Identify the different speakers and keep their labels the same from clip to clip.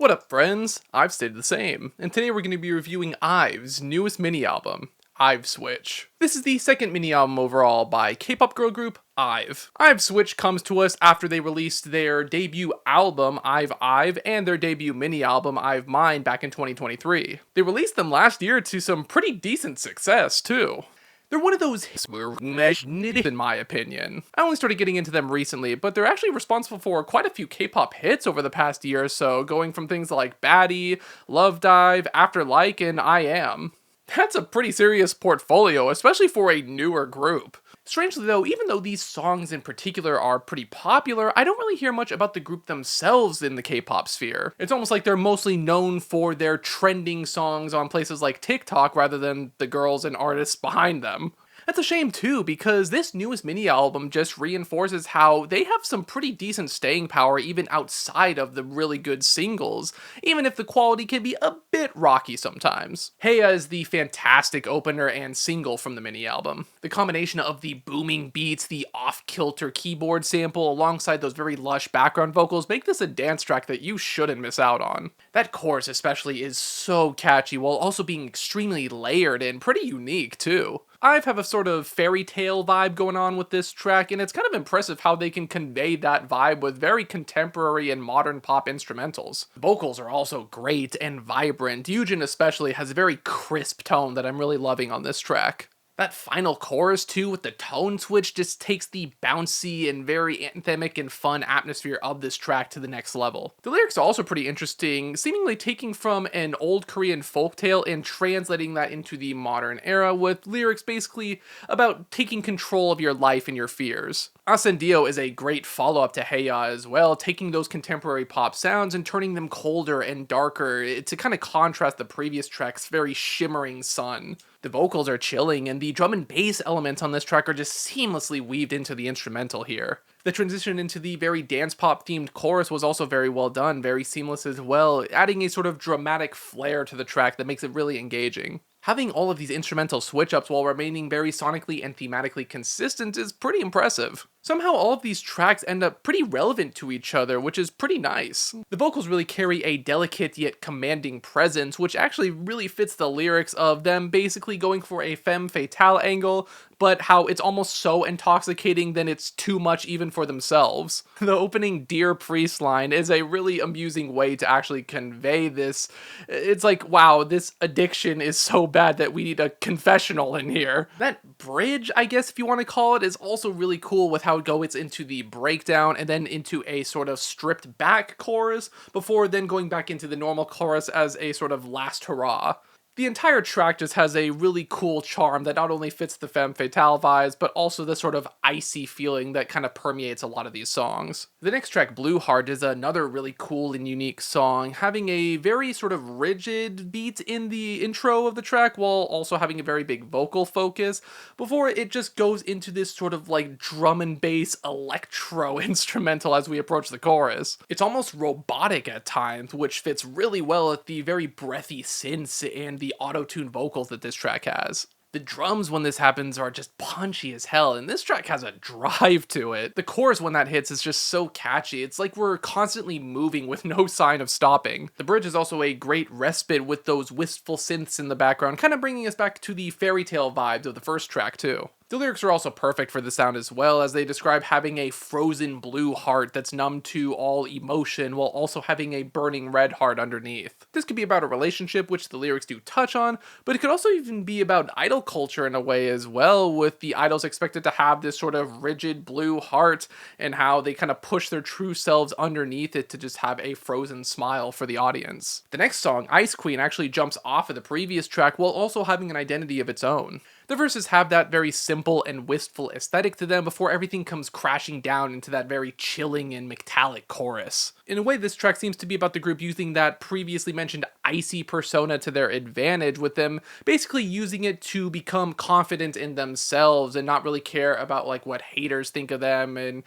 Speaker 1: What up, friends? I've stayed the same, and today we're going to be reviewing IVE's newest mini-album, IVE Switch. This is the second mini-album overall by K-pop girl group IVE. IVE Switch comes to us after they released their debut album, IVE IVE, and their debut mini-album, IVE Mine, back in 2023. They released them last year to some pretty decent success, too. They're one of those in my opinion. I only started getting into them recently, but they're actually responsible for quite a few K-pop hits over the past year or so, going from things like Baddie, Love Dive, After Like, and I Am. That's a pretty serious portfolio, especially for a newer group. Strangely though, even though these songs in particular are pretty popular, I don't really hear much about the group themselves in the K-pop sphere. It's almost like they're mostly known for their trending songs on places like TikTok rather than the girls and artists behind them. That's a shame too, because this newest mini-album just reinforces how they have some pretty decent staying power even outside of the really good singles, even if the quality can be a bit rocky sometimes. HEYA is the fantastic opener and single from the mini-album. The combination of the booming beats, the off-kilter keyboard sample, alongside those very lush background vocals make this a dance track that you shouldn't miss out on. That chorus especially is so catchy while also being extremely layered and pretty unique too. I have a sort of fairy tale vibe going on with this track, and it's kind of impressive how they can convey that vibe with very contemporary and modern pop instrumentals. The vocals are also great and vibrant. Yujin especially has a very crisp tone that I'm really loving on this track. That final chorus too, with the tone switch, just takes the bouncy and very anthemic and fun atmosphere of this track to the next level. The lyrics are also pretty interesting, seemingly taking from an old Korean folktale and translating that into the modern era, with lyrics basically about taking control of your life and your fears. Accendio is a great follow-up to HEYA as well, taking those contemporary pop sounds and turning them colder and darker to kind of contrast the previous track's very shimmering sun. The vocals are chilling, and the drum and bass elements on this track are just seamlessly weaved into the instrumental here. The transition into the very dance pop themed chorus was also very well done, very seamless as well, adding a sort of dramatic flair to the track that makes it really engaging. Having all of these instrumental switch-ups while remaining very sonically and thematically consistent is pretty impressive. Somehow all of these tracks end up pretty relevant to each other, which is pretty nice. The vocals really carry a delicate yet commanding presence, which actually really fits the lyrics of them basically going for a femme fatale angle, but how it's almost so intoxicating then it's too much even for themselves. The opening Dear Priest line is a really amusing way to actually convey this. It's like, wow, this addiction is so bad that we need a confessional in here. That bridge, I guess if you want to call it, is also really cool with how it goes into the breakdown and then into a sort of stripped back chorus before then going back into the normal chorus as a sort of last hurrah. The entire track just has a really cool charm that not only fits the femme fatale vibes, but also the sort of icy feeling that kind of permeates a lot of these songs. The next track, Blue Heart, is another really cool and unique song, having a very sort of rigid beat in the intro of the track while also having a very big vocal focus, before it just goes into this sort of like drum and bass electro instrumental as we approach the chorus. It's almost robotic at times, which fits really well with the very breathy synths and the auto-tune vocals that this track has. The drums when this happens are just punchy as hell, and this track has a drive to it. The chorus when that hits is just so catchy. It's like we're constantly moving with no sign of stopping. The bridge is also a great respite with those wistful synths in the background, kind of bringing us back to the fairy tale vibes of the first track too. The lyrics are also perfect for the sound as well, as they describe having a frozen blue heart that's numb to all emotion while also having a burning red heart underneath. This could be about a relationship, which the lyrics do touch on, but it could also even be about idol culture in a way as well, with the idols expected to have this sort of rigid blue heart and how they kind of push their true selves underneath it to just have a frozen smile for the audience. The next song, Ice Queen, actually jumps off of the previous track while also having an identity of its own. The verses have that very simple and wistful aesthetic to them before everything comes crashing down into that very chilling and metallic chorus. In a way, this track seems to be about the group using that previously mentioned icy persona to their advantage, with them basically using it to become confident in themselves and not really care about like what haters think of them and,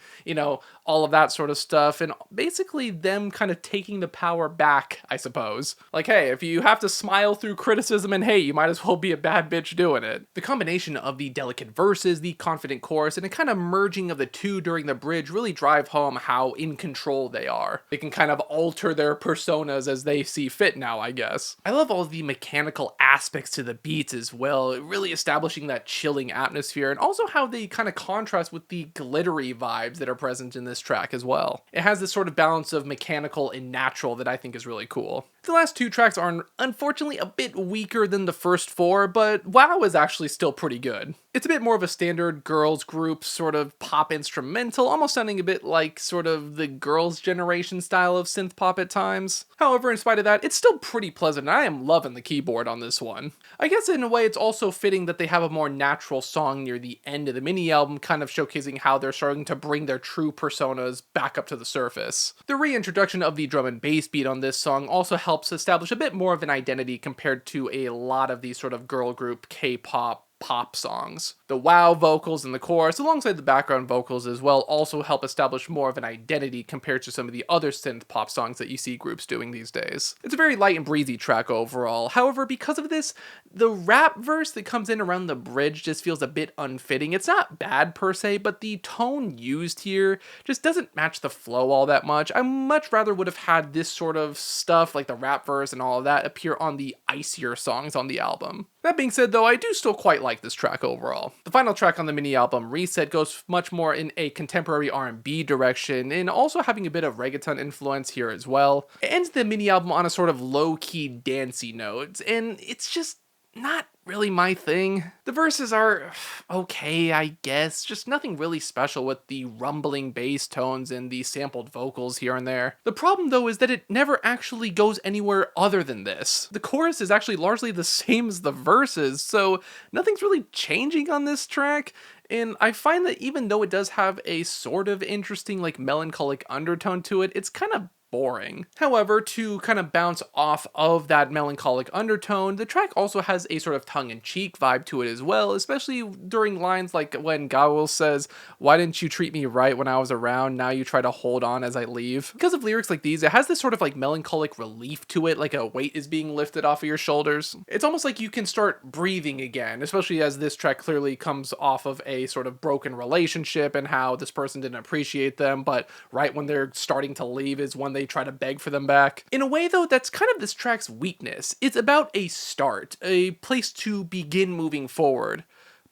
Speaker 1: all of that sort of stuff. And basically them kind of taking the power back, I suppose. Like, hey, if you have to smile through criticism and hate, you might as well be a bad bitch doing it. The combination of the delicate verses, the confident chorus, and a kind of merging of the two during the bridge really drive home how in control they are. They can kind of alter their personas as they see fit now, I guess. I love all the mechanical aspects to the beats as well, really establishing that chilling atmosphere, and also how they kind of contrast with the glittery vibes that are present in this track as well. It has this sort of balance of mechanical and natural that I think is really cool. The last two tracks are unfortunately a bit weaker than the first four, but WoW is actually still pretty good. It's a bit more of a standard girls group sort of pop instrumental, almost sounding a bit like sort of the girls' generation style of synth pop at times. However, in spite of that, it's still pretty pleasant, and I am loving the keyboard on this one. I guess in a way it's also fitting that they have a more natural song near the end of the mini album, kind of showcasing how they're starting to bring their true personas back up to the surface. The reintroduction of the drum and bass beat on this song also helps establish a bit more of an identity compared to a lot of these sort of girl group K-pop pop songs. The wow vocals in the chorus, alongside the background vocals as well, also help establish more of an identity compared to some of the other synth pop songs that you see groups doing these days. It's a very light and breezy track overall. However, because of this, the rap verse that comes in around the bridge just feels a bit unfitting. It's not bad per se, but the tone used here just doesn't match the flow all that much. I much rather would have had this sort of stuff, like the rap verse and all of that, appear on the icier songs on the album. That being said though, I do still quite like this track overall. The final track on the mini album, Reset, goes much more in a contemporary R&B direction, and also having a bit of reggaeton influence here as well. It ends the mini album on a sort of low-key dancey note, and it's just not really my thing. The verses are okay, I guess, just nothing really special with the rumbling bass tones and the sampled vocals here and there. The problem though is that it never actually goes anywhere other than this. The chorus is actually largely the same as the verses, so nothing's really changing on this track. And I find that even though it does have a sort of interesting, like, melancholic undertone to it, it's kind of boring. However, to kind of bounce off of that melancholic undertone, the track also has a sort of tongue-in-cheek vibe to it as well, especially during lines like when gaeul says, "Why didn't you treat me right when I was around? Now you try to hold on as I leave." Because of lyrics like these, it has this sort of like melancholic relief to it, like a weight is being lifted off of your shoulders. It's almost like you can start breathing again, especially as this track clearly comes off of a sort of broken relationship and how this person didn't appreciate them, but right when they're starting to leave is when they try to beg for them back. In a way though, that's kind of this track's weakness. It's about a start, a place to begin moving forward.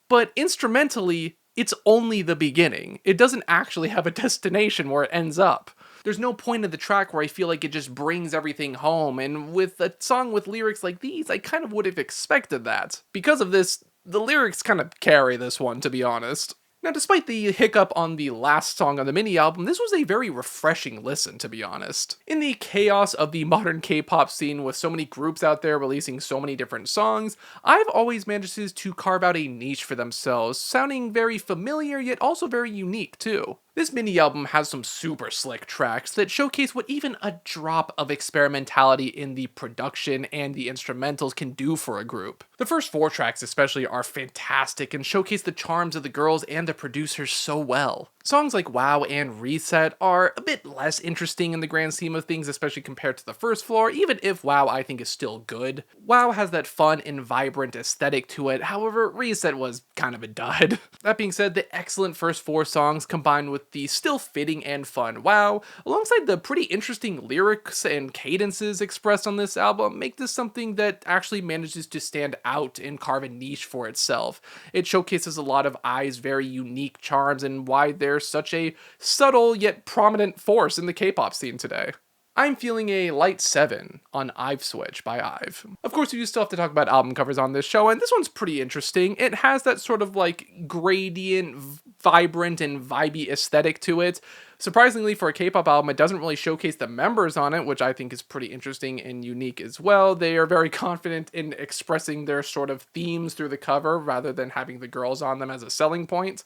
Speaker 1: But instrumentally, it's only the beginning. It doesn't actually have a destination where it ends up. There's no point in the track where I feel like it just brings everything home, and with a song with lyrics like these, I kind of would have expected that. Because of this, the lyrics kind of carry this one, to be honest. Now, despite the hiccup on the last song on the mini album, this was a very refreshing listen, to be honest. In the chaos of the modern K-pop scene with so many groups out there releasing so many different songs, I've always managed to carve out a niche for themselves, sounding very familiar yet also very unique too. This mini album has some super slick tracks that showcase what even a drop of experimentality in the production and the instrumentals can do for a group. The first 4 tracks especially are fantastic and showcase the charms of the girls and the producers so well. Songs like Wow and Reset are a bit less interesting in the grand scheme of things, especially compared to the first floor, even if Wow I think is still good. Wow has that fun and vibrant aesthetic to it, however Reset was kind of a dud. That being said, the excellent first 4 songs combined with the still fitting and fun Wow, alongside the pretty interesting lyrics and cadences expressed on this album, make this something that actually manages to stand out and carve a niche for itself. It showcases a lot of IVE's very unique charms and why they're such a subtle yet prominent force in the K-pop scene today. I'm feeling a light 7 on IVE Switch by IVE. Of course, we still have to talk about album covers on this show, and this one's pretty interesting. It has that sort of like gradient, vibrant, and vibey aesthetic to it. Surprisingly, for a K-pop album, it doesn't really showcase the members on it, which I think is pretty interesting and unique as well. They are very confident in expressing their sort of themes through the cover rather than having the girls on them as a selling point.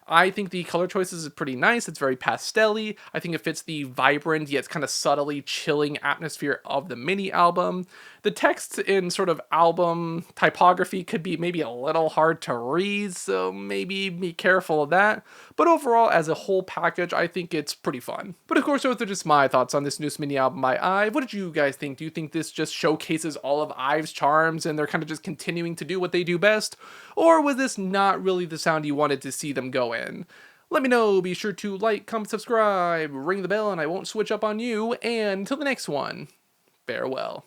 Speaker 1: I think the color choices is pretty nice. It's very pastel-y. I think it fits the vibrant yet kind of subtly chilling atmosphere of the mini album. The text in sort of album typography could be maybe a little hard to read, so maybe be careful of that. But overall, as a whole package, I think it's pretty fun. But of course, those are just my thoughts on this newest mini album by IVE. What did you guys think? Do you think this just showcases all of IVE's charms and they're kind of just continuing to do what they do best? Or was this not really the sound you wanted to see them go in? Let me know. Be sure to like, comment, subscribe, ring the bell, and I won't switch up on you. And until the next one, farewell.